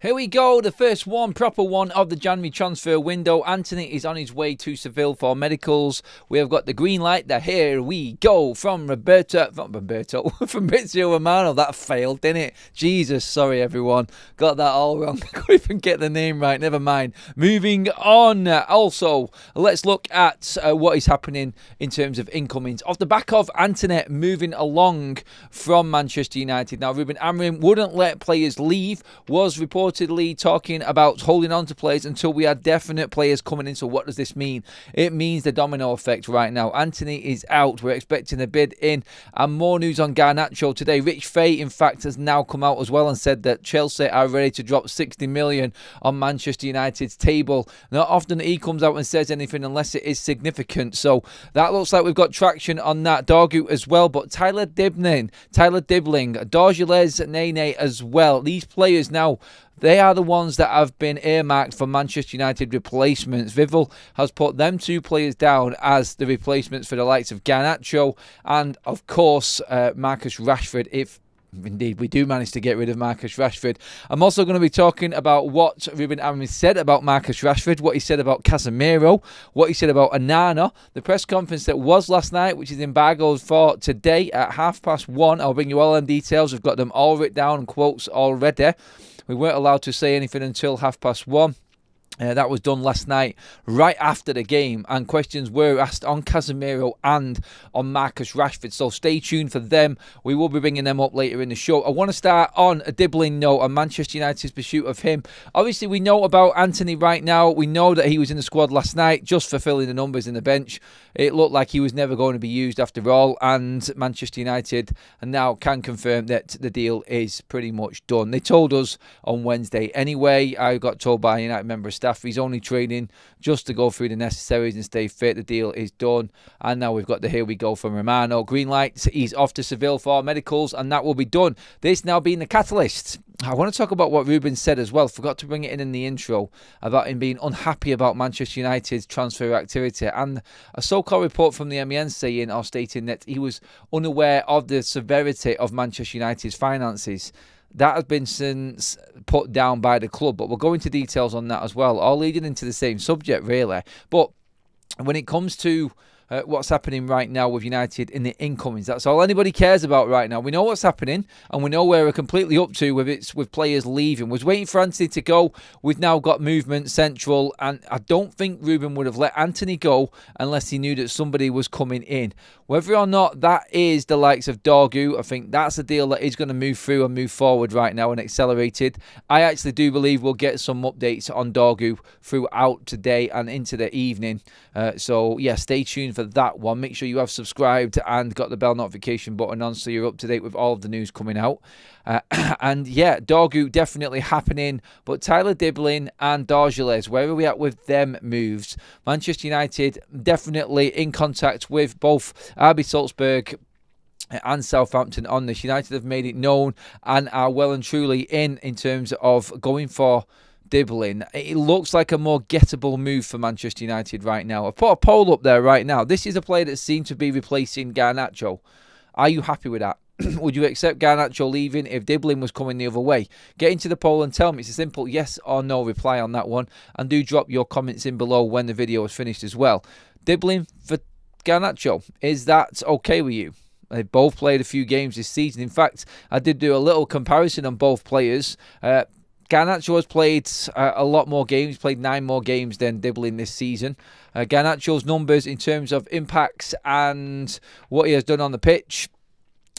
Here we go, the first one, proper one of the January transfer window. Antony is on his way to Seville for medicals. We have got the green light, the here we go from Fabrizio Romano. That failed, didn't it? Jesus, sorry everyone. Got that all wrong. Couldn't even get the name right, never mind. Moving on. Also, let's look at what is happening in terms of incomings. Off the back of Antony moving along from Manchester United. Now, Ruben Amorim wouldn't let players leave, was reportedly talking about holding on to players until we had definite players coming in. So what does this mean? It means the domino effect right now. Antony is out. We're expecting a bid in. And more news on Garnacho today. Rich Fay, in fact, has now come out as well and said that Chelsea are ready to drop 60 million on Manchester United's table. Not often he comes out and says anything unless it is significant. So that looks like we've got traction on that. Dorgu as well, but Tyler Dibling, Dorgeles, Nene as well. These players now, they are the ones that have been earmarked for Manchester United replacements. Vival has put them two players down as the replacements for the likes of Garnacho and, of course, Marcus Rashford, if indeed we do manage to get rid of Marcus Rashford. I'm also going to be talking about what Ruben Amorim said about Marcus Rashford, what he said about Casemiro, what he said about Onana, the press conference that was last night, which is embargoed for today at 1:30. I'll bring you all them details. We've got them all written down and quotes already. We weren't allowed to say anything until 1:30. That was done last night, right after the game, and questions were asked on Casemiro and on Marcus Rashford. So stay tuned for them. We will be bringing them up later in the show. I want to start on a Dibling note on Manchester United's pursuit of him. Obviously, we know about Antony right now. We know that he was in the squad last night, just fulfilling the numbers in the bench. It looked like he was never going to be used after all, and Manchester United now can confirm that the deal is pretty much done. They told us on Wednesday anyway. I got told by a United member of staff he's only training just to go through the necessaries and stay fit. The deal is done, and now we've got the here we go from Romano. Green light, he's off to Seville for medicals, and that will be done. This now being the catalyst. I want to talk about what Ruben said as well. Forgot to bring it in the intro about him being unhappy about Manchester United's transfer activity, and a so-called report from the MEN saying or stating that he was unaware of the severity of Manchester United's finances. That has been since put down by the club, but we'll go into details on that as well, all leading into the same subject really. But when it comes to what's happening right now with United in the incomings, that's all anybody cares about right now. We know what's happening, and we know where we're completely up to with players leaving. Was waiting for Antony to go. We've now got movement central, and I don't think Ruben would have let Antony go unless he knew that somebody was coming in. Whether or not that is the likes of Dorgu, I think that's a deal that is going to move through and move forward right now and accelerated. I actually do believe we'll get some updates on Dorgu throughout today and into the evening. So, yeah, stay tuned for that one. Make sure you have subscribed and got the bell notification button on so you're up to date with all of the news coming out. And yeah, Dorgu definitely happening, but Tyler Dibling and Dorgeles, where are we at with them moves? Manchester United definitely in contact with both RB Salzburg and Southampton on this. United have made it known and are well and truly in terms of going for Dibling. It looks like a more gettable move for Manchester United right now. I've put a poll up there right now. This is a player that seems to be replacing Garnacho. Are you happy with that? Would you accept Garnacho leaving if Dibling was coming the other way? Get into the poll and tell me. It's a simple yes or no reply on that one. And do drop your comments in below when the video is finished as well. Dibling for Garnacho, is that okay with you? They both played a few games this season. In fact, I did do a little comparison on both players. Garnacho has played a lot more games, played 9 more games than Dibling this season. Garnacho's numbers in terms of impacts and what he has done on the pitch,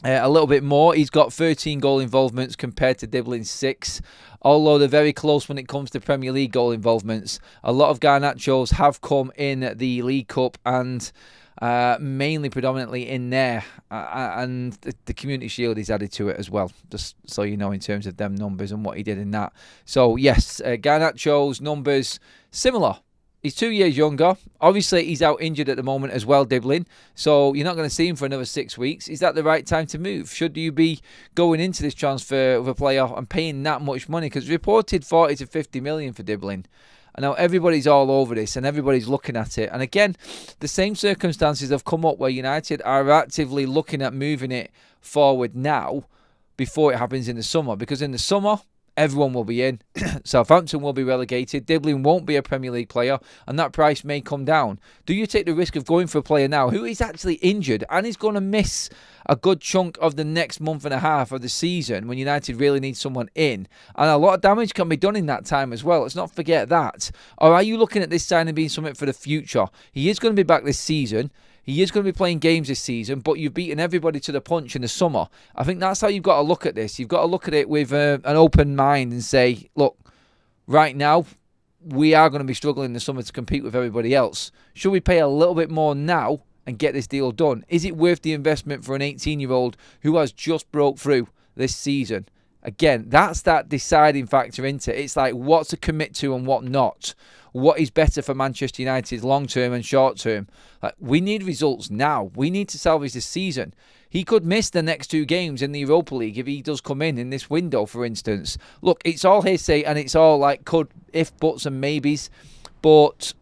a little bit more. He's got 13 goal involvements compared to Dibling's 6. Although they're very close when it comes to Premier League goal involvements. A lot of Garnacho's have come in the League Cup and mainly predominantly in there, and the Community Shield is added to it as well, just so you know in terms of them numbers and what he did in that. So yes, Garnacho's numbers similar. He's 2 years younger. Obviously, he's out injured at the moment as well, Dibling. So you're not going to see him for another 6 weeks. Is that the right time to move? Should you be going into this transfer of a player and paying that much money? Because reported 40 to 50 million for Dibling. And now everybody's all over this and everybody's looking at it. And again, the same circumstances have come up where United are actively looking at moving it forward now before it happens in the summer. Because in the summer, everyone will be in. Southampton will be relegated. Diblin won't be a Premier League player, and that price may come down. Do you take the risk of going for a player now who is actually injured and is going to miss a good chunk of the next month and a half of the season when United really need someone in? And a lot of damage can be done in that time as well. Let's not forget that. Or are you looking at this signing being something for the future? He is going to be back this season. He is going to be playing games this season, but you've beaten everybody to the punch in the summer. I think that's how you've got to look at this. You've got to look at it with an open mind and say, look, right now, we are going to be struggling in the summer to compete with everybody else. Should we pay a little bit more now and get this deal done? Is it worth the investment for an 18-year-old who has just broke through this season? Again, that's that deciding factor into it. It's like what to commit to and what not. What is better for Manchester United long term and short term? Like, we need results now. We need to salvage this season. He could miss the next 2 games in the Europa League if he does come in this window, for instance. Look, it's all hearsay and it's all like could, if, buts and maybes. But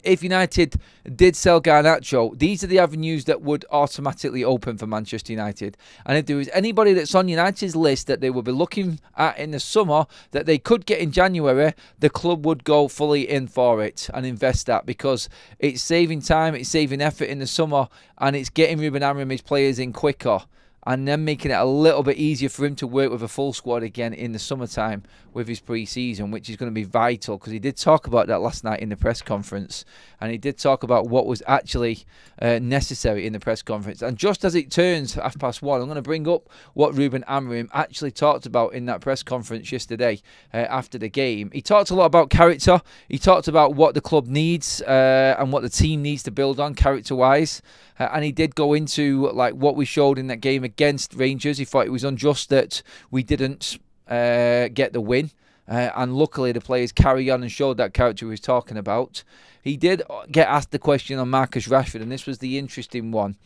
if United did sell Garnacho, these are the avenues that would automatically open for Manchester United. And if there was anybody that's on United's list that they would be looking at in the summer that they could get in January, the club would go fully in for it and invest that, because it's saving time, it's saving effort in the summer, and it's getting Ruben Amorim his players in quicker, and then making it a little bit easier for him to work with a full squad again in the summertime with his pre-season, which is going to be vital, because he did talk about that last night in the press conference, and he did talk about what was actually necessary in the press conference. And just as it turns 1:30, I'm going to bring up what Ruben Amorim actually talked about in that press conference yesterday after the game. He talked a lot about character. He talked about what the club needs and what the team needs to build on character-wise. And he did go into like what we showed in that game against Rangers. He thought it was unjust that we didn't get the win. And luckily the players carry on and showed that character he was talking about. He did get asked the question on Marcus Rashford, and this was the interesting one.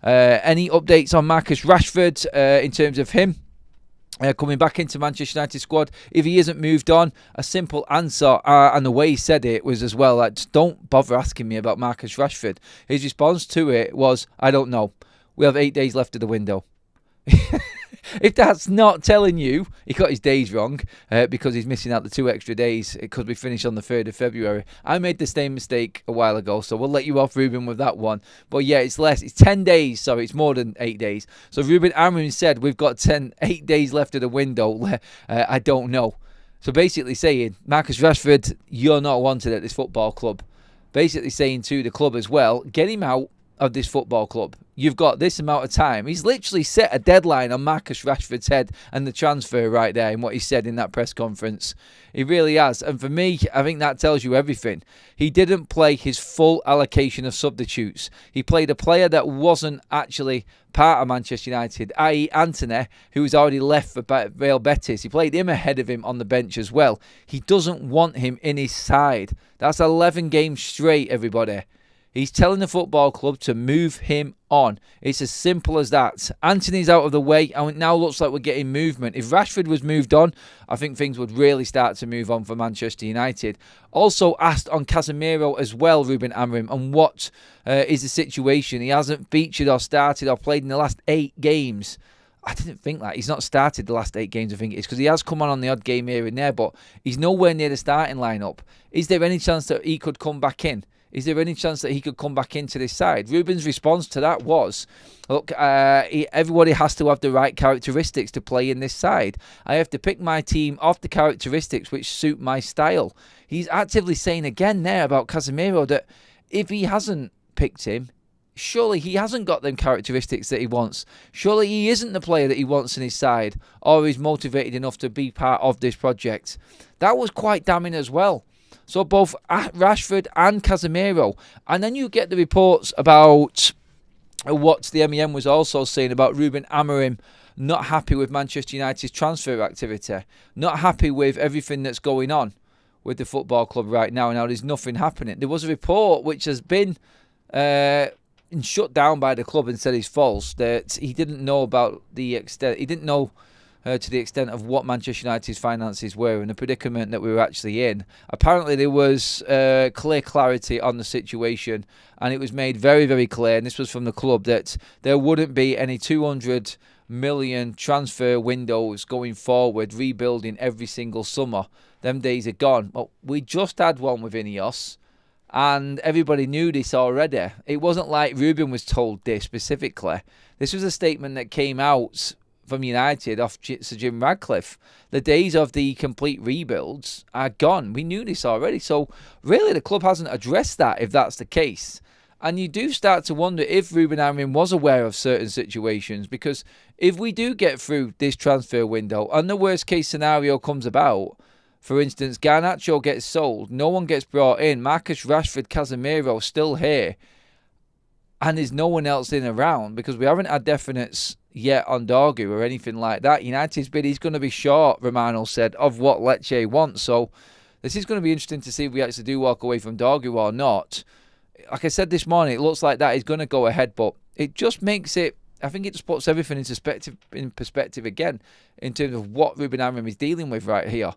Any updates on Marcus Rashford in terms of him coming back into Manchester United squad if he isn't moved on? A simple answer, and the way he said it was as well, like, just don't bother asking me about Marcus Rashford. His response to it was, I don't know. We have 8 days left of the window. If that's not telling you, he got his days wrong because he's missing out the 2 extra days because we finished on the 3rd of February. I made the same mistake a while ago, so we'll let you off, Ruben, with that one. But yeah, it's less. It's 10 days, sorry, it's more than 8 days. So Ruben Amorim said we've got 8 days left of the window. I don't know. So basically saying, Marcus Rashford, you're not wanted at this football club. Basically saying to the club as well, get him out of this football club. You've got this amount of time. He's literally set a deadline on Marcus Rashford's head and the transfer right there in what he said in that press conference. He really has. And for me, I think that tells you everything. He didn't play his full allocation of substitutes. He played a player that wasn't actually part of Manchester United, i.e. Antony, who was already left for Real Betis. He played him ahead of him on the bench as well. He doesn't want him in his side. That's 11 games straight, everybody. He's telling the football club to move him on. It's as simple as that. Antony's out of the way, and it now looks like we're getting movement. If Rashford was moved on, I think things would really start to move on for Manchester United. Also asked on Casemiro as well, Ruben Amorim, and what is the situation. He hasn't featured or started or played in the last 8 games. I didn't think that. He's not started the last 8 games, I think it is, because he has come on the odd game here and there, but he's nowhere near the starting lineup. Is there any chance that he could come back in? Is there any chance that he could come back into this side? Ruben's response to that was, look, everybody has to have the right characteristics to play in this side. I have to pick my team off the characteristics which suit my style. He's actively saying again there about Casemiro that if he hasn't picked him, surely he hasn't got them characteristics that he wants. Surely he isn't the player that he wants in his side, or is motivated enough to be part of this project. That was quite damning as well. So both Rashford and Casemiro. And then you get the reports about what the MEM was also saying about Ruben Amorim not happy with Manchester United's transfer activity, not happy with everything that's going on with the football club right now. Now there's nothing happening. There was a report which has been shut down by the club and said is false, that he didn't know about the extent. He didn't know to the extent of what Manchester United's finances were and the predicament that we were actually in. Apparently there was clear clarity on the situation, and it was made very, very clear, and this was from the club, that there wouldn't be any 200 million transfer windows going forward, rebuilding every single summer. Them days are gone. Well, we just had one with Ineos, and everybody knew this already. It wasn't like Ruben was told this specifically. This was a statement that came out from United off Sir Jim Radcliffe. The days of the complete rebuilds are gone. We knew this already. So really the club hasn't addressed that, if that's the case. And you do start to wonder if Ruben Amorim was aware of certain situations, because if we do get through this transfer window and the worst case scenario comes about, for instance, Garnacho gets sold, no one gets brought in, Marcus Rashford, Casemiro still here, and there's no one else in around, because we haven't had definites yet on Dorgu or anything like that. United's bid is going to be short, Romano said, of what Lecce wants. So this is going to be interesting to see if we actually do walk away from Dorgu or not. Like I said this morning, it looks like that is going to go ahead, but it just makes it, I think it just puts everything in perspective again in terms of what Ruben Amorim is dealing with right here.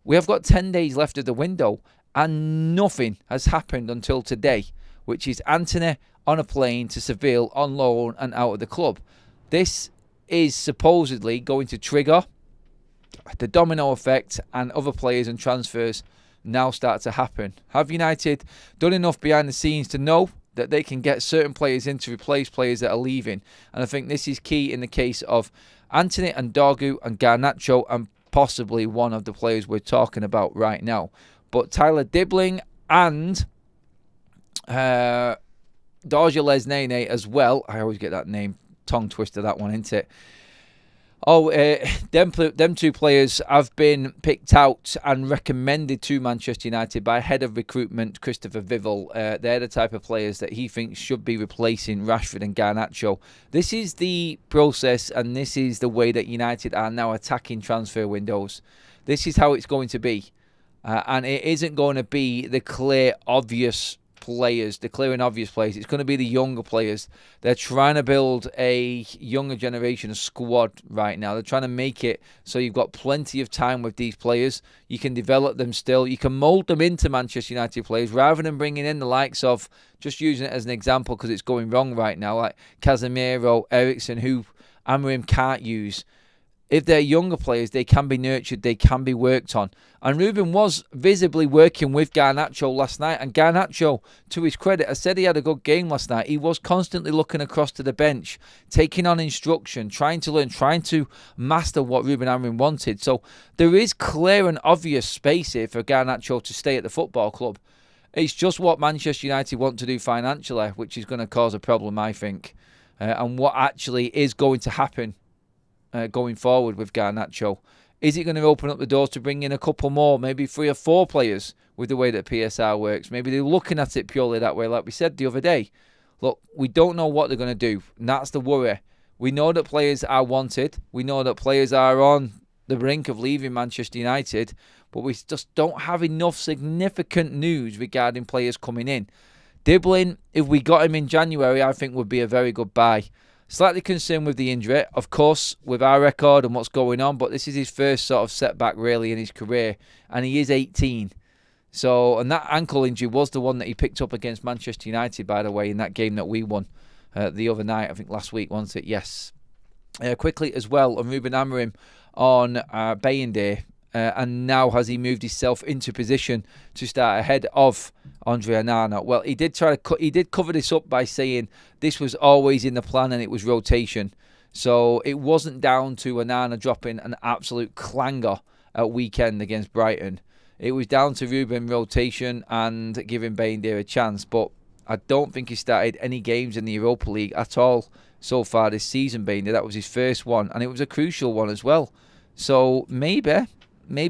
We have got 10 days left of the window and nothing has happened until today, which is Antony on a plane to Seville on loan and out of the club. This is supposedly going to trigger the domino effect, and other players and transfers now start to happen. Have United done enough behind the scenes to know that they can get certain players in to replace players that are leaving? And I think this is key in the case of Antony and Dorgu and Garnacho, and possibly one of the players we're talking about right now. But Tyler Dibling and Dorje Lesnane as well. I always get that name tongue twister, that one, isn't it? Them two players have been picked out and recommended to Manchester United by head of recruitment Christopher Vival. They're the type of players that he thinks should be replacing Rashford and Garnacho. This is the process, and this is the way that United are now attacking transfer windows. This is how it's going to be. And it isn't going to be the clear, obvious players, the clear and obvious players. It's going to be the younger players. They're trying to build a younger generation squad right now. They're trying to make it so you've got plenty of time with these players. You can develop them still. You can mould them into Manchester United players rather than bringing in the likes of, just using it as an example because it's going wrong right now, like Casemiro, Eriksen, who Amorim can't use. If they're younger players, they can be nurtured, they can be worked on. And Ruben was visibly working with Garnacho last night. And Garnacho, to his credit, I said he had a good game last night. He was constantly looking across to the bench, taking on instruction, trying to learn, trying to master what Ruben Amorim wanted. So there is clear and obvious space here for Garnacho to stay at the football club. It's just what Manchester United want to do financially, which is going to cause a problem, I think. And what actually is going to happen going forward with Garnacho. Is it going to open up the doors to bring in a couple more, maybe 3 or 4 players with the way that PSR works? Maybe they're looking at it purely that way, like we said the other day. Look, we don't know what they're going to do, and that's the worry. We know that players are wanted. We know that players are on the brink of leaving Manchester United, but we just don't have enough significant news regarding players coming in. Dibling, if we got him in January, I think would be a very good buy. Slightly concerned with the injury, of course, with our record and what's going on, but this is his first sort of setback really in his career, and he is 18. So, and that ankle injury was the one that he picked up against Manchester United, by the way, in that game that we won the other night, I think last week, wasn't it? Yes. Quickly as well, on Ruben Amorim on Bayindir, and now has he moved himself into position to start ahead of Andre Onana? Well, he did cover this up by saying this was always in the plan and it was rotation. So it wasn't down to Onana dropping an absolute clanger at weekend against Brighton. It was down to Ruben rotation and giving Bayindir a chance. But I don't think he started any games in the Europa League at all so far this season, Bayindir. That was his first one, and it was a crucial one as well. So maybe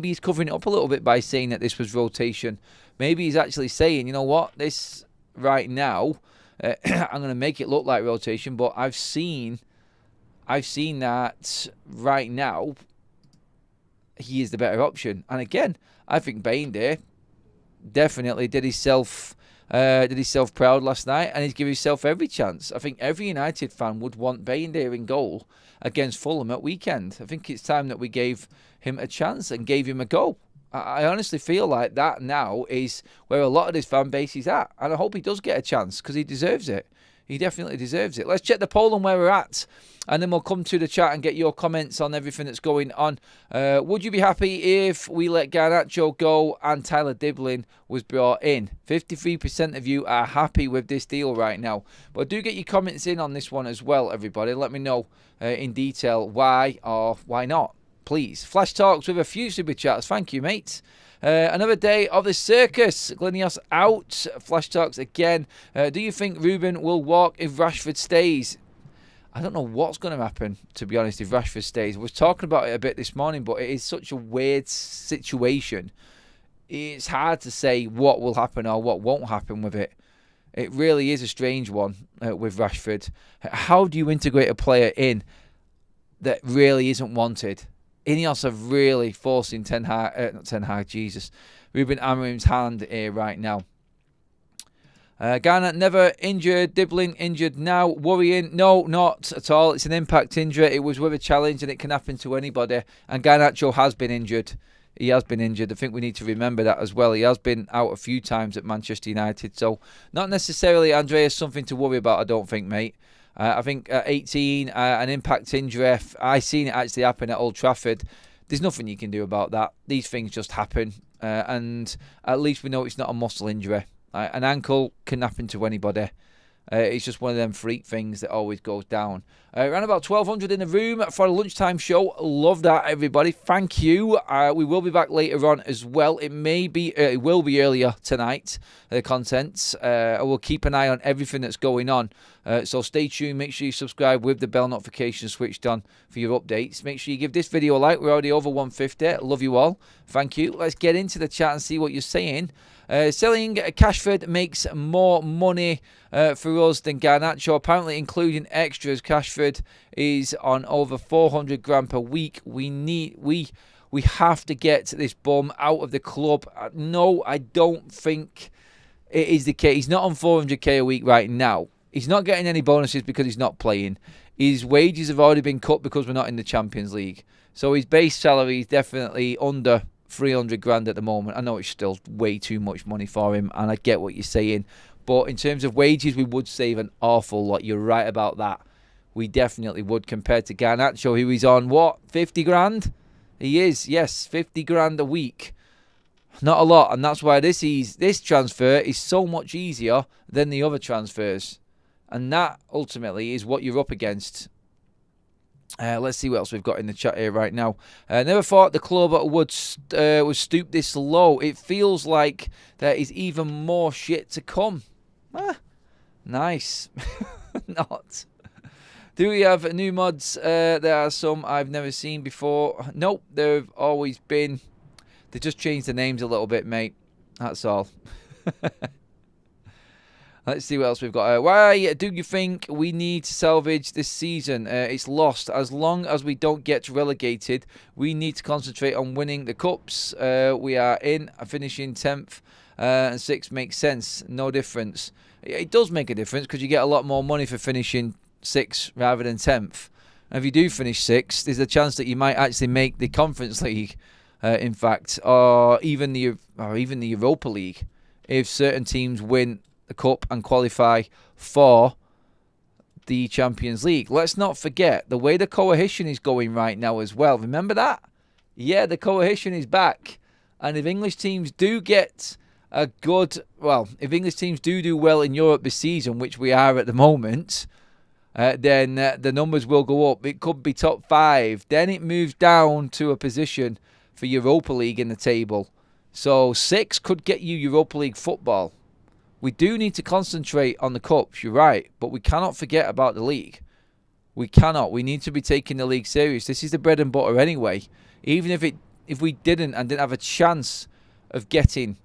he's covering it up a little bit by saying that this was rotation. Maybe he's actually saying, you know what, this right now, I'm going to make it look like rotation, but I've seen that right now he is the better option. And again, I think Bayindir definitely did himself did himself proud last night, and he's given himself every chance. I think every United fan would want Bayindir in goal against Fulham at weekend. I think it's time that we gave him a chance and gave him a go. I honestly feel like that now is where a lot of this fan base is at, and I hope he does get a chance because he deserves it. He definitely deserves it. Let's check the poll on where we're at, and then we'll come to the chat and get your comments on everything that's going on. Would you be happy if we let Garnacho go and Tyler Diblin was brought in? 53% of you are happy with this deal right now. But do get your comments in on this one as well, everybody. Let me know in detail why or why not, please. Flash Talks with a few super chats. Thank you, mate. Another day of the circus. Glenios out. Flash Talks again. Do you think Ruben will walk if Rashford stays? I don't know what's going to happen, to be honest, if Rashford stays. I was talking about it a bit this morning, but it is such a weird situation. It's hard to say what will happen or what won't happen with it. It really is a strange one with Rashford. How do you integrate a player in that really isn't wanted? Ineos are really forcing Ruben Amorim's hand here right now. Garner never injured. Diblin injured now. Worrying? No, not at all. It's an impact injury. It was with a challenge and it can happen to anybody. And Garnacho has been injured. He has been injured. I think we need to remember that as well. He has been out a few times at Manchester United. So not necessarily, Andreas, something to worry about, I don't think, mate. I think at 18, an impact injury, I seen it actually happen at Old Trafford. There's nothing you can do about that. These things just happen. And at least we know it's not a muscle injury. An ankle can happen to anybody. It's just one of them freak things that always goes down. Around about 1,200 in the room for a lunchtime show. Love that, everybody. Thank you. We will be back later on as well. It will be earlier tonight, the content. I will keep an eye on everything that's going on. So stay tuned. Make sure you subscribe with the bell notification switched on for your updates. Make sure you give this video a like. We're already over 150. Love you all. Thank you. Let's get into the chat and see what you're saying. Selling Cashford makes more money for us than Garnacho. Apparently, including extras, Cashford is on over 400 grand per week. We have to get this bum out of the club. No, I don't think it is the case. He's not on 400k a week right now. He's not getting any bonuses because he's not playing. His wages have already been cut because we're not in the Champions League. So his base salary is definitely under 300 grand at the moment. I know it's still way too much money for him, and I get what you're saying. But in terms of wages, we would save an awful lot. You're right about that. We definitely would compared to Garnacho, who is on, what, 50 grand? He is, yes, 50 grand a week. Not a lot, and that's why this transfer is so much easier than the other transfers. And that, ultimately, is what you're up against. Let's see what else we've got in the chat here right now. Never thought the club would stoop this low. It feels like there is even more shit to come. Nice. Not. Do we have new mods? There are some I've never seen before. Nope, they've always been. They just changed the names a little bit, mate. That's all. Let's see what else we've got. Why do you think we need to salvage this season? It's lost. As long as we don't get relegated, we need to concentrate on winning the cups. We are in, finishing 10th and 6th makes sense. No difference. It does make a difference because you get a lot more money for finishing 6th rather than 10th. And if you do finish 6th, there's a chance that you might actually make the Conference League, in fact, or even the Europa League if certain teams win the cup and qualify for the Champions League. Let's not forget the way the coalition is going right now as well. Remember that? Yeah, the coalition is back. And if English teams do get if English teams do well in Europe this season, which we are at the moment, then the numbers will go up. It could be top 5. Then it moves down to a position for Europa League in the table. So 6 could get you Europa League football. We do need to concentrate on the cups, you're right, but we cannot forget about the league. We cannot. We need to be taking the league serious. This is the bread and butter anyway. Even if we didn't have a chance of getting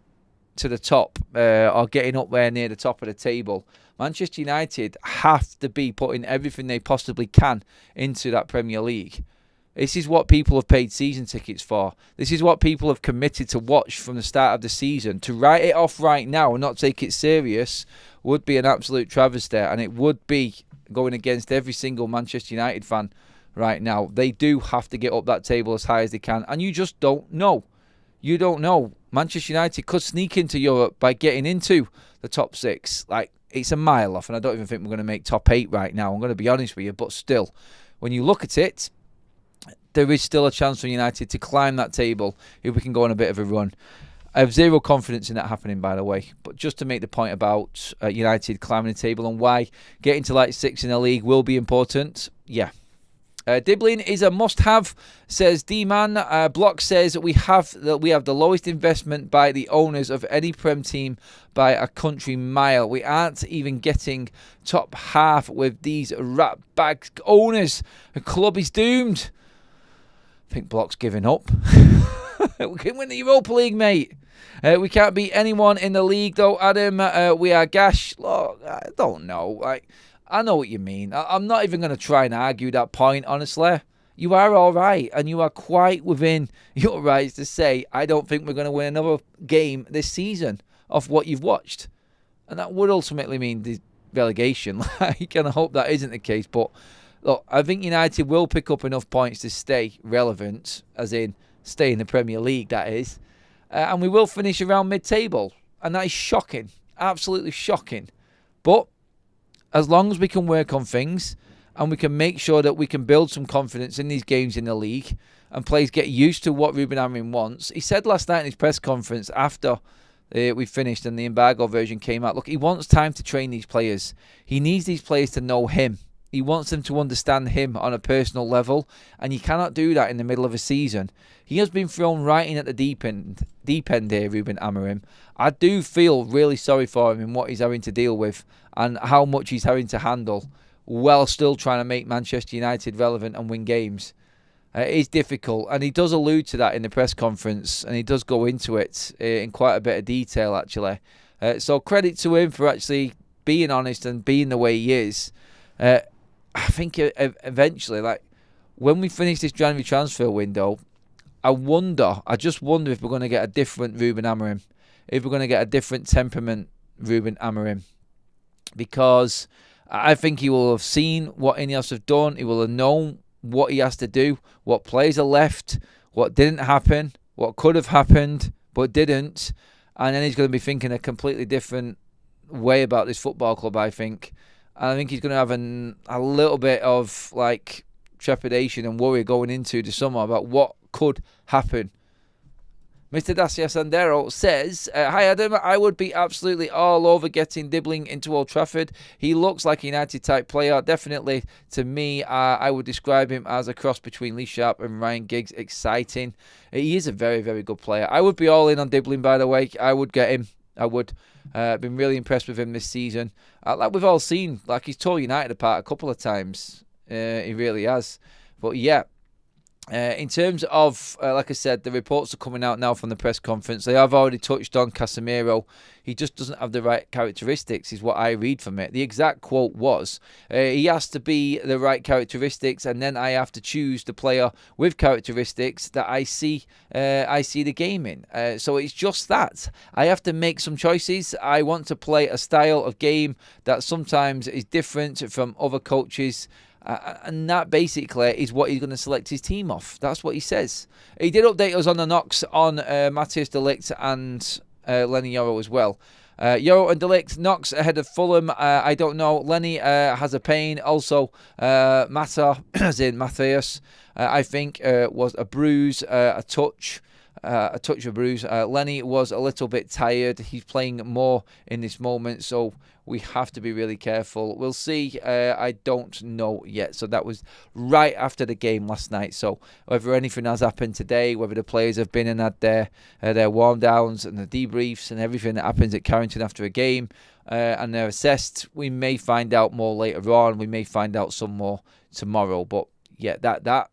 to the top or getting up there near the top of the table, Manchester United have to be putting everything they possibly can into that Premier League. This is what people have paid season tickets for. This is what people have committed to watch from the start of the season. To write it off right now and not take it serious would be an absolute travesty, and it would be going against every single Manchester United fan right now. They do have to get up that table as high as they can, and you just don't know. You don't know. Manchester United could sneak into Europe by getting into the top 6. Like, it's a mile off, and I don't even think we're going to make top 8 right now. I'm going to be honest with you, but still, when you look at it, there is still a chance for United to climb that table if we can go on a bit of a run. I have zero confidence in that happening, by the way. But just to make the point about United climbing the table and why getting to like 6 in the league will be important, yeah. Dibbling is a must-have, says D-Man. Block says we have the lowest investment by the owners of any Prem team by a country mile. We aren't even getting top half with these rat bag owners. The club is doomed. I think Block's giving up. We can win the Europa League, mate. We can't beat anyone in the league, though, Adam. We are gash. Look, I don't know. I know what you mean. I'm not even going to try and argue that point, honestly. You are all right, and you are quite within your rights to say, I don't think we're going to win another game this season off what you've watched. And that would ultimately mean the relegation. And I hope that isn't the case, but look, I think United will pick up enough points to stay relevant, as in stay in the Premier League, that is. And we will finish around mid-table. And that is shocking. Absolutely shocking. But as long as we can work on things and we can make sure that we can build some confidence in these games in the league and players get used to what Ruben Amorim wants. He said last night in his press conference after we finished and the IMAGO version came out, look, he wants time to train these players. He needs these players to know him. He wants them to understand him on a personal level, and you cannot do that in the middle of a season. He has been thrown right in at the deep end here, Ruben Amorim. I do feel really sorry for him in what he's having to deal with and how much he's having to handle while still trying to make Manchester United relevant and win games. It is difficult, and he does allude to that in the press conference, and he does go into it in quite a bit of detail, actually. So credit to him for actually being honest and being the way he is. I think eventually, like, when we finish this January transfer window, I just wonder if we're going to get a different Ruben Amorim, if we're going to get a different temperament Ruben Amorim, because I think he will have seen what Ineos have done. He will have known what he has to do, what players are left, what didn't happen, what could have happened but didn't, and then he's going to be thinking a completely different way about this football club, I think. And I think he's going to have a little bit of like trepidation and worry going into the summer about what could happen. Mr Dacia Sandero says, hi Adam, I would be absolutely all over getting Dibbling into Old Trafford. He looks like a United type player. Definitely to me, I would describe him as a cross between Lee Sharp and Ryan Giggs. Exciting. He is a very, very good player. I would be all in on Dibbling, by the way. I would get him. I would. Been really impressed with him this season. Like we've all seen, like he's tore United apart a couple of times. He really has. But yeah, in terms of, like I said, the reports are coming out now from the press conference. They have already touched on Casemiro. He just doesn't have the right characteristics, is what I read from it. The exact quote was, he has to be the right characteristics, and then I have to choose the player with characteristics that I see the game in. So it's just that. I have to make some choices. I want to play a style of game that sometimes is different from other coaches. And that basically is what he's going to select his team off. That's what he says. He did update us on the knocks on Matthias de Ligt and Lenny Yoro as well. Yoro and de Ligt knocks ahead of Fulham. I don't know. Lenny has a pain. Also, Mata, as in Matthias, I think was a bruise, a touch of bruise. Lenny was a little bit tired. He's playing more in this moment, so we have to be really careful. We'll see. I don't know yet. So that was right after the game last night. So whether anything has happened today, whether the players have been and had their warm downs and the debriefs and everything that happens at Carrington after a game, and they're assessed, we may find out more later on. We may find out some more tomorrow. But yeah, that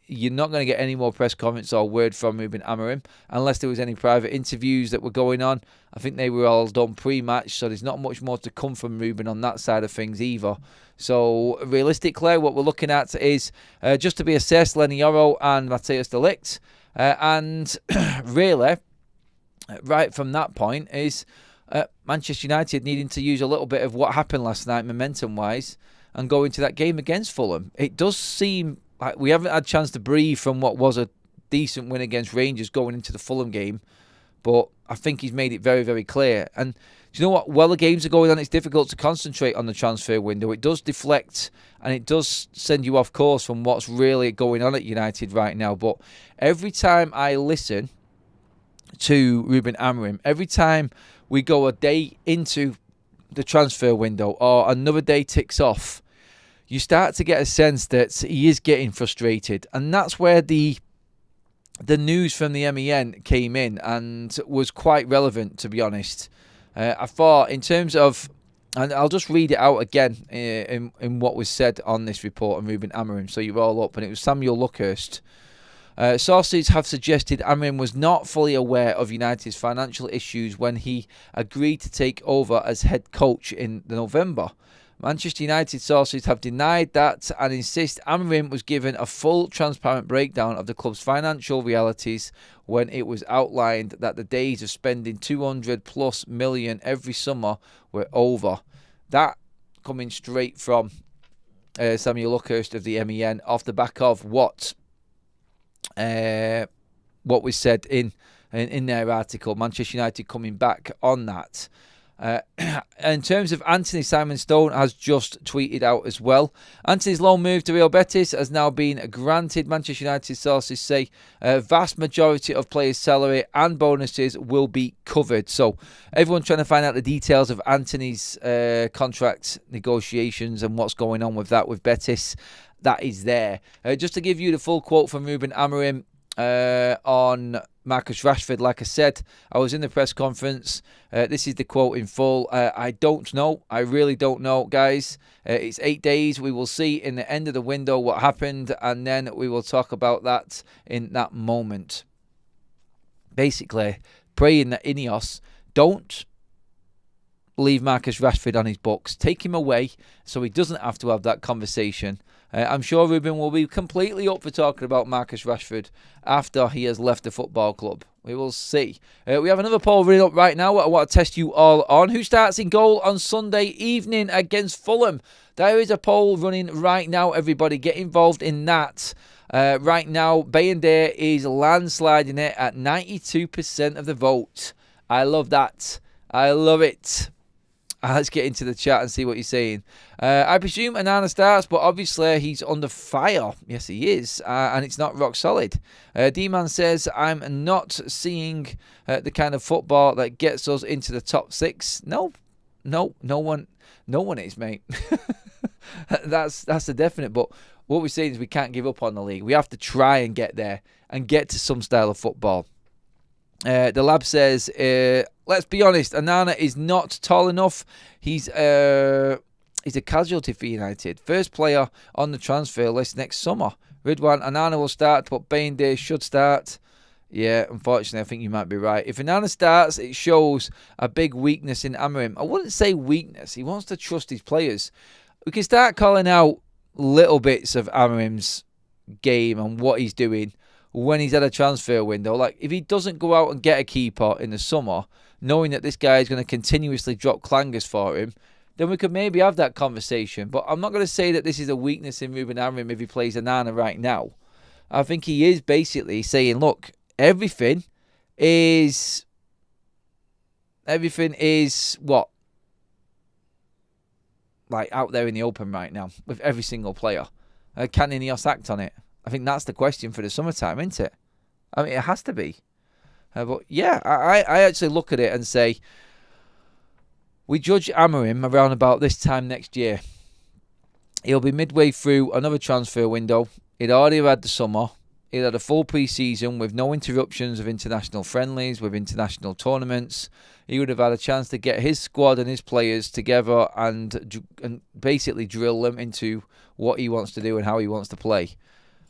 you're not going to get any more press comments or word from Ruben Amorim unless there was any private interviews that were going on. I think they were all done pre-match, so there's not much more to come from Ruben on that side of things either. So realistically, what we're looking at is just to be assessed, Lenny Yoro and Matthias de Ligt. And really, right from that point is Manchester United needing to use a little bit of what happened last night momentum-wise and go into that game against Fulham. It does seem like we haven't had a chance to breathe from what was a decent win against Rangers going into the Fulham game, but I think he's made it very, very clear. And do you know what? While the games are going on, it's difficult to concentrate on the transfer window. It does deflect and it does send you off course from what's really going on at United right now. But every time I listen to Ruben Amorim, every time we go a day into the transfer window or another day ticks off, you start to get a sense that he is getting frustrated. And that's where the news from the MEN came in and was quite relevant, to be honest. I thought in terms of, and I'll just read it out again in what was said on this report on Ruben Amorim, so you're all up. And it was Samuel Luckhurst. Sources have suggested Amorim was not fully aware of United's financial issues when he agreed to take over as head coach in November. Manchester United sources have denied that and insist Amorim was given a full, transparent breakdown of the club's financial realities when it was outlined that the days of spending 200+ million every summer were over. That coming straight from Samuel Luckhurst of the MEN off the back of what was said in their article. Manchester United coming back on that. In terms of Antony, Simon Stone has just tweeted out as well. Antony's loan move to Real Betis has now been granted. Manchester United sources say a vast majority of players' salary and bonuses will be covered. So everyone's trying to find out the details of Antony's contract negotiations and what's going on with that with Betis. That is there. Just to give you the full quote from Ruben Amorim on Marcus Rashford. Like I said, I was in the press conference. This is the quote in full. I don't know. I really don't know, guys. It's 8 days. We will see in the end of the window what happened, and then we will talk about that in that moment. Basically, praying that Ineos don't leave Marcus Rashford on his books. Take him away so he doesn't have to have that conversation. I'm sure Ruben will be completely up for talking about Marcus Rashford after he has left the football club. We will see. We have another poll running up right now. I want to test you all on. Who starts in goal on Sunday evening against Fulham? There is a poll running right now, everybody. Get involved in that. Right now, Bayandere is landsliding it at 92% of the vote. I love that. I love it. Let's get into the chat and see what you're saying. I presume Onana starts, but obviously he's under fire. Yes, he is. And it's not rock solid. D-Man says, I'm not seeing the kind of football that gets us into the top 6. No one is, mate. That's a definite. But what we're saying is we can't give up on the league. We have to try and get there and get to some style of football. The lab says, let's be honest, Onana is not tall enough. He's a casualty for United. First player on the transfer list next summer. Ridwan, Onana will start, but Bayandere should start. Yeah, unfortunately, I think you might be right. If Onana starts, it shows a big weakness in Amorim. I wouldn't say weakness. He wants to trust his players. We can start calling out little bits of Amorim's game and what he's doing when he's at a transfer window. Like, if he doesn't go out and get a keeper in the summer, knowing that this guy is going to continuously drop clangers for him, then we could maybe have that conversation. But I'm not going to say that this is a weakness in Ruben Amorim if he plays Onana right now. I think he is basically saying, look, everything is what? Like, out there in the open right now with every single player. Can Ineos act on it? I think that's the question for the summertime, isn't it? I mean, it has to be. But yeah, I actually look at it and say, we judge Amorim around about this time next year. He'll be midway through another transfer window. He'd already had the summer. He'd had a full pre-season with no interruptions of international friendlies, with international tournaments. He would have had a chance to get his squad and his players together and basically drill them into what he wants to do and how he wants to play.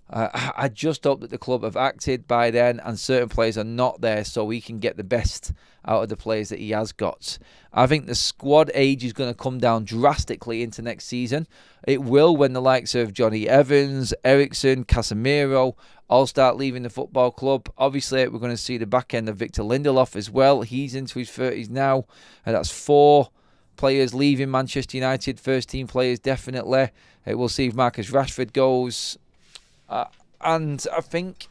I just hope that the club have acted by then and certain players are not there so he can get the best out of the players that he has got. I think the squad age is going to come down drastically into next season. It will when the likes of Johnny Evans, Eriksson, Casemiro all start leaving the football club. Obviously, we're going to see the back end of Victor Lindelof as well. He's into his 30s now. And that's 4 players leaving Manchester United, first team players definitely. We'll see if Marcus Rashford goes. And I think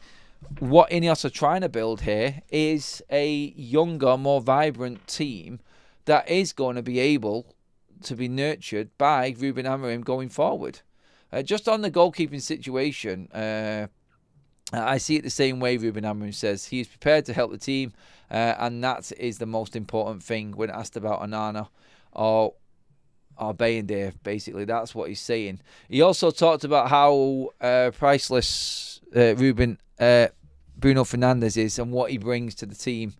what Ineos are trying to build here is a younger, more vibrant team that is going to be able to be nurtured by Ruben Amorim going forward. Just on the goalkeeping situation, I see it the same way Ruben Amorim says. He is prepared to help the team, and that is the most important thing when asked about Onana or Bayindir, basically. That's what he's saying. He also talked about how priceless Bruno Fernandes is and what he brings to the team.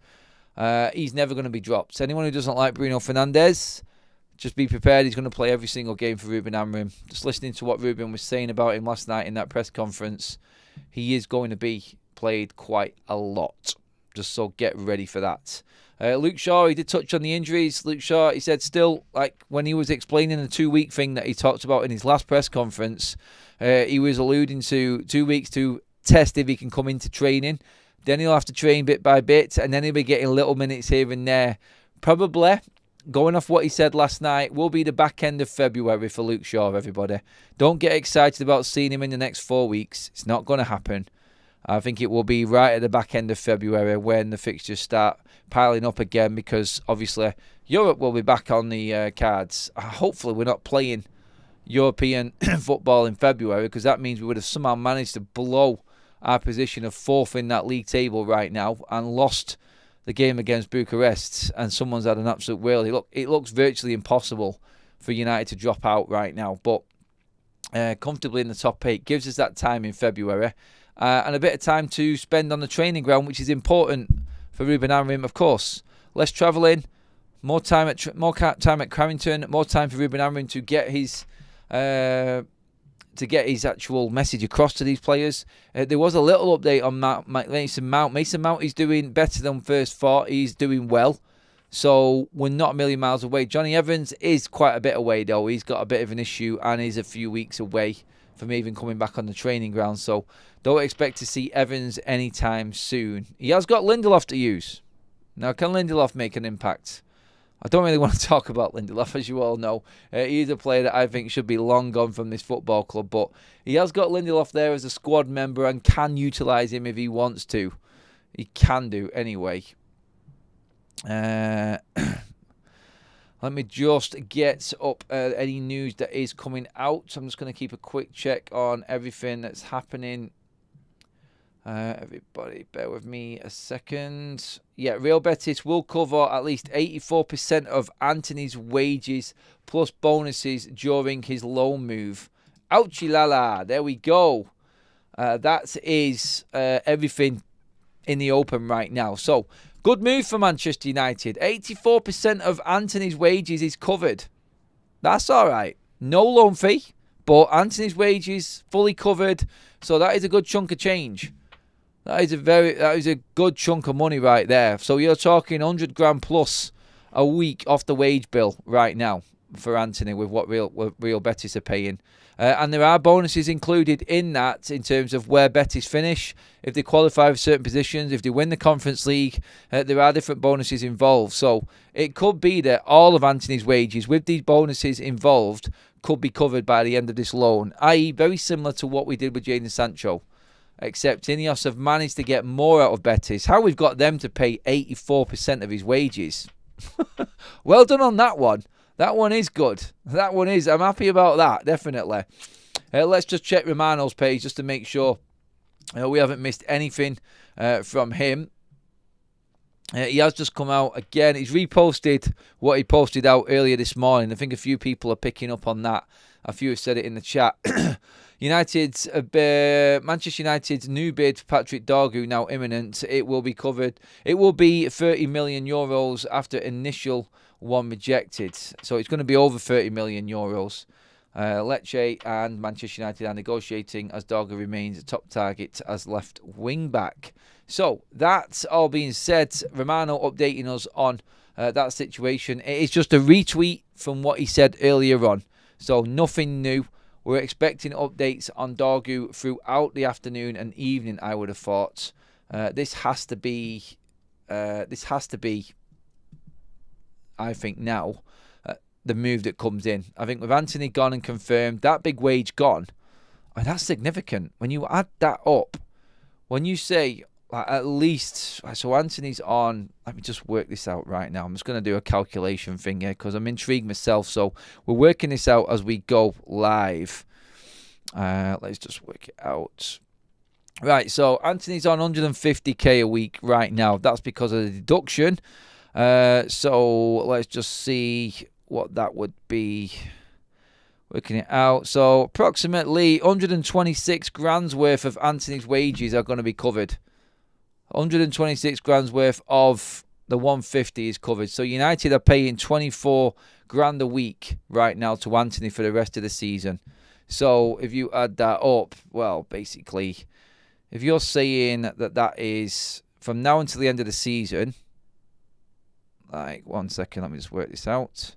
He's never going to be dropped. Anyone who doesn't like Bruno Fernandes, just be prepared. He's going to play every single game for Ruben Amorim. Just listening to what Ruben was saying about him last night in that press conference, he is going to be played quite a lot. Just so get ready for that. Luke Shaw, he did touch on the injuries. Luke Shaw, he said still, like when he was explaining the 2-week thing that he talked about in his last press conference, he was alluding to 2 weeks to test if he can come into training. Then he'll have to train bit by bit, and then he'll be getting little minutes here and there. Probably, going off what he said last night, will be the back end of February for Luke Shaw, everybody. Don't get excited about seeing him in the next 4 weeks. It's not going to happen. I think it will be right at the back end of February when the fixtures start piling up again, because obviously Europe will be back on the cards. Hopefully we're not playing European football in February, because that means we would have somehow managed to blow our position of 4th in that league table right now and lost the game against Bucharest, and someone's had an absolute whale. It looks virtually impossible for United to drop out right now, but comfortably in the top 8 gives us that time in February. And a bit of time to spend on the training ground, which is important for Ruben Amorim, of course. Less travelling, more time at Carrington, more time for Ruben Amorim to get his actual message across to these players. There was a little update on Mason Mount. Mason Mount is doing better than first thought. He's doing well, so we're not a million miles away. Johnny Evans is quite a bit away though. He's got a bit of an issue and is a few weeks away from even coming back on the training ground, so don't expect to see Evans anytime soon. He has got Lindelof to use. Now, can Lindelof make an impact? I don't really want to talk about Lindelof, as you all know. He is a player that I think should be long gone from this football club, but he has got Lindelof there as a squad member and can utilise him if he wants to. He can do, anyway. Let me just get up any news that is coming out. I'm just going to keep a quick check on everything that's happening. Everybody, bear with me a second. Yeah, Real Betis will cover at least 84% of Antony's wages plus bonuses during his loan move. Ouchie la la, there we go. That is everything in the open right now. So, good move for Manchester United. 84% of Antony's wages is covered. That's all right. No loan fee, but Antony's wages fully covered. So that is a good chunk of change. That is a good chunk of money right there. So you're talking 100 grand plus a week off the wage bill right now for Antony with what Real Betis are paying. And there are bonuses included in that in terms of where Betis finish, if they qualify for certain positions, if they win the Conference League, there are different bonuses involved. So it could be that all of Antony's wages with these bonuses involved could be covered by the end of this loan, i.e. very similar to what we did with Jadon Sancho. Except Ineos have managed to get more out of Betis. How we've got them to pay 84% of his wages. Well done on that one. That one is good. That one is. I'm happy about that, definitely. Let's just check Romano's page just to make sure we haven't missed anything from him. He has just come out again. He's reposted what he posted out earlier this morning. I think a few people are picking up on that. A few have said it in the chat. Manchester United's new bid for Patrick Dorgu now imminent. It will be covered. It will be 30 million euros after initial one rejected. So it's going to be over 30 million euros. Lecce and Manchester United are negotiating as Dorgu remains a top target as left wing back. So that's all being said. Romano updating us on that situation. It is just a retweet from what he said earlier on. So nothing new. We're expecting updates on Dorgu throughout the afternoon and evening, I would have thought. This has to be, I think now, the move that comes in. I think with Antony gone and confirmed, that big wage gone, that's significant. When you add that up, when you say at least, so Antony's on, let me just work this out right now. I'm just going to do a calculation thing here because I'm intrigued myself. So we're working this out as we go live. Let's just work it out. Right, so Antony's on 150k a week right now. That's because of the deduction. So let's just see what that would be. Working it out. So approximately 126 grand's worth of Antony's wages are going to be covered. 126 grand's worth of the 150 is covered. So United are paying 24 grand a week right now to Antony for the rest of the season. So if you add that up, well, basically, if you're saying that is from now until the end of the season, like 1 second, let me just work this out.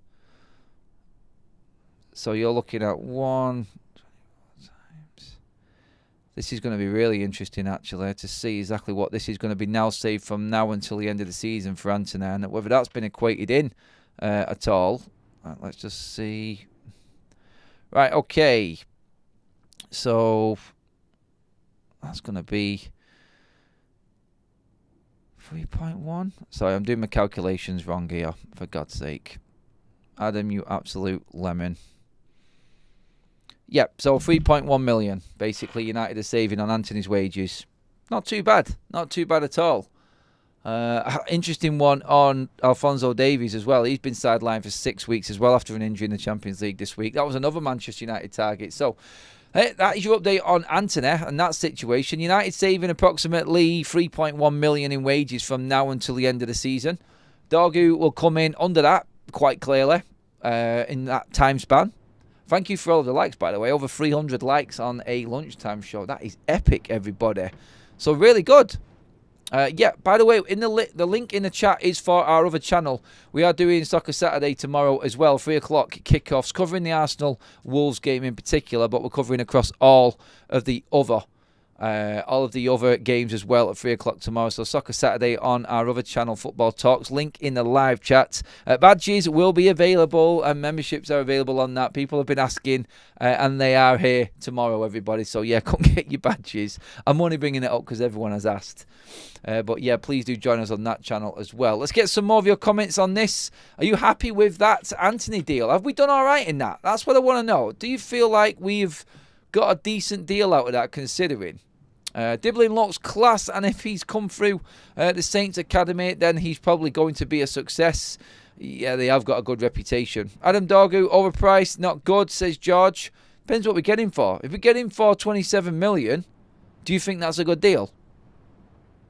So you're looking at 1 times. This is going to be really interesting, actually, to see exactly what this is going to be now saved from now until the end of the season for Antony, and whether that's been equated in at all. Right, let's just see. Right, okay. So that's going to be 3.1. Sorry, I'm doing my calculations wrong here, for God's sake. Adam, you absolute lemon. Yep, so 3.1 million, basically, United are saving on Antony's wages. Not too bad. Not too bad at all. Interesting one on Alphonso Davies as well. He's been sidelined for 6 weeks as well after an injury in the Champions League this week. That was another Manchester United target. So that is your update on Antony and that situation. United saving approximately 3.1 million in wages from now until the end of the season. Dorgu will come in under that quite clearly in that time span. Thank you for all of the likes, by the way. Over 300 likes on a lunchtime show. That is epic, everybody. So really good. Yeah, by the way, in the link in the chat is for our other channel. We are doing Soccer Saturday tomorrow as well, 3 o'clock kickoffs, covering the Arsenal-Wolves game in particular, but we're covering across all of the other games as well at 3 o'clock tomorrow. So Soccer Saturday on our other channel, Football Talks. Link in the live chat. Badges will be available and memberships are available on that. People have been asking and they are here tomorrow, everybody. So yeah, come get your badges. I'm only bringing it up because everyone has asked. But yeah, please do join us on that channel as well. Let's get some more of your comments on this. Are you happy with that Antony deal? Have we done all right in that? That's what I want to know. Do you feel like we've got a decent deal out of that considering? Dibbling looks class, and if he's come through the Saints Academy, then he's probably going to be a success. Yeah, they have got a good reputation. Adam Dorgu, overpriced, not good, says George. Depends what we get him for. If we get him for 27 million, do you think that's a good deal?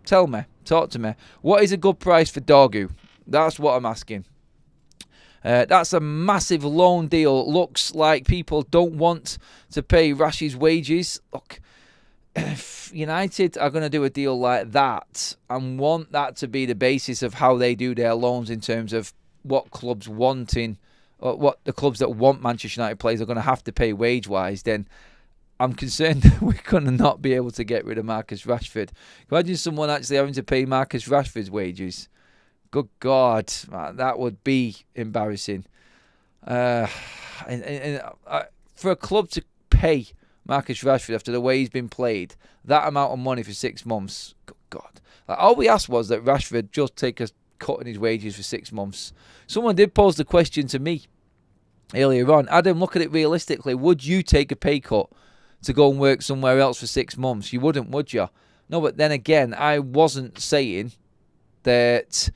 Tell me. Talk to me. What is a good price for Dorgu? That's what I'm asking. That's a massive loan deal. Looks like people don't want to pay Rash's wages. Look, if United are going to do a deal like that and want that to be the basis of how they do their loans in terms of what clubs wanting, or what the clubs that want Manchester United players are going to have to pay wage-wise, then I'm concerned that we're going to not be able to get rid of Marcus Rashford. Imagine someone actually having to pay Marcus Rashford's wages. Good God, man, that would be embarrassing. For a club to pay Marcus Rashford after the way he's been played, that amount of money for 6 months, good God. Like, all we asked was that Rashford just take a cut in his wages for 6 months. Someone did pose the question to me earlier on. Adam, look at it realistically. Would you take a pay cut to go and work somewhere else for 6 months? You wouldn't, would you? No, but then again, I wasn't saying that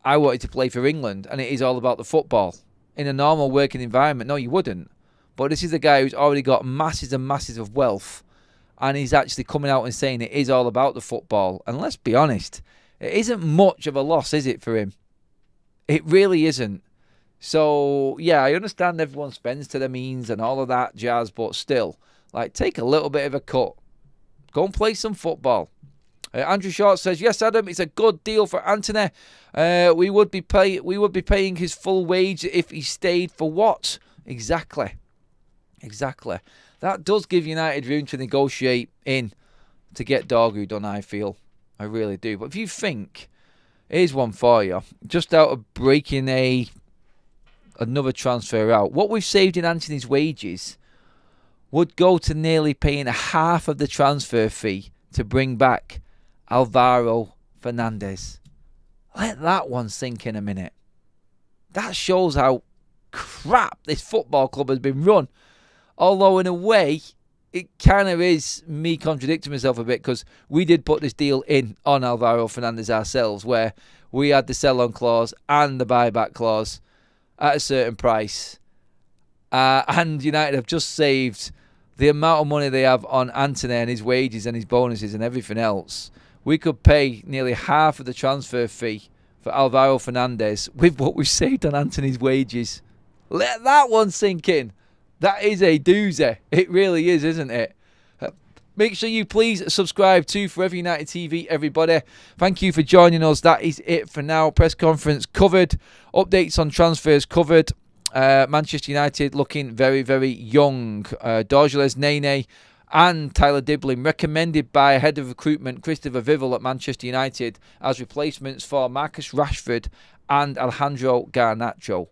I wanted to play for England and it is all about the football. In a normal working environment, no, you wouldn't. But this is a guy who's already got masses and masses of wealth, and he's actually coming out and saying it is all about the football. And let's be honest, it isn't much of a loss, is it, for him? It really isn't. So, yeah, I understand everyone spends to their means and all of that jazz, but still, like, take a little bit of a cut. Go and play some football. Andrew Short says, yes, Adam, it's a good deal for Antony. We would be paying his full wage if he stayed for what? Exactly. That does give United room to negotiate in to get Dorgu done, I feel. I really do. But if you think, here's one for you, just out of breaking another transfer out, what we've saved in Antony's wages would go to nearly paying half of the transfer fee to bring back Alvaro Fernandez. Let that one sink in a minute. That shows how crap this football club has been run. Although in a way, it kind of is me contradicting myself a bit, because we did put this deal in on Alvaro Fernandez ourselves, where we had the sell-on clause and the buyback clause at a certain price. And United have just saved the amount of money they have on Antony and his wages and his bonuses and everything else. We could pay nearly half of the transfer fee for Alvaro Fernandez with what we've saved on Antony's wages. Let that one sink in. That is a doozy. It really is, isn't it? Make sure you please subscribe to Forever United TV, everybody. Thank you for joining us. That is it for now. Press conference covered. Updates on transfers covered. Manchester United looking very, very young. Dorgeles Nene and Tyler Dibling recommended by head of recruitment Christopher Vival at Manchester United as replacements for Marcus Rashford and Alejandro Garnacho.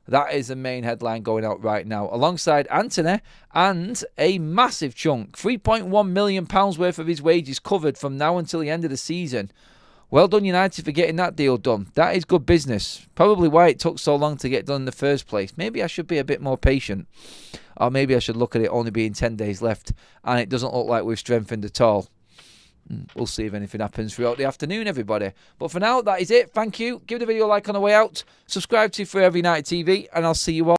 That is the main headline going out right now, alongside Antony and a massive chunk, £3.1 million worth of his wages covered from now until the end of the season. Well done, United, for getting that deal done. That is good business. Probably why it took so long to get done in the first place. Maybe I should be a bit more patient. Or maybe I should look at it only being 10 days left and it doesn't look like we've strengthened at all. We'll see if anything happens throughout the afternoon, everybody. But for now, that is it. Thank you. Give the video a like on the way out. Subscribe to Forever United TV, and I'll see you all.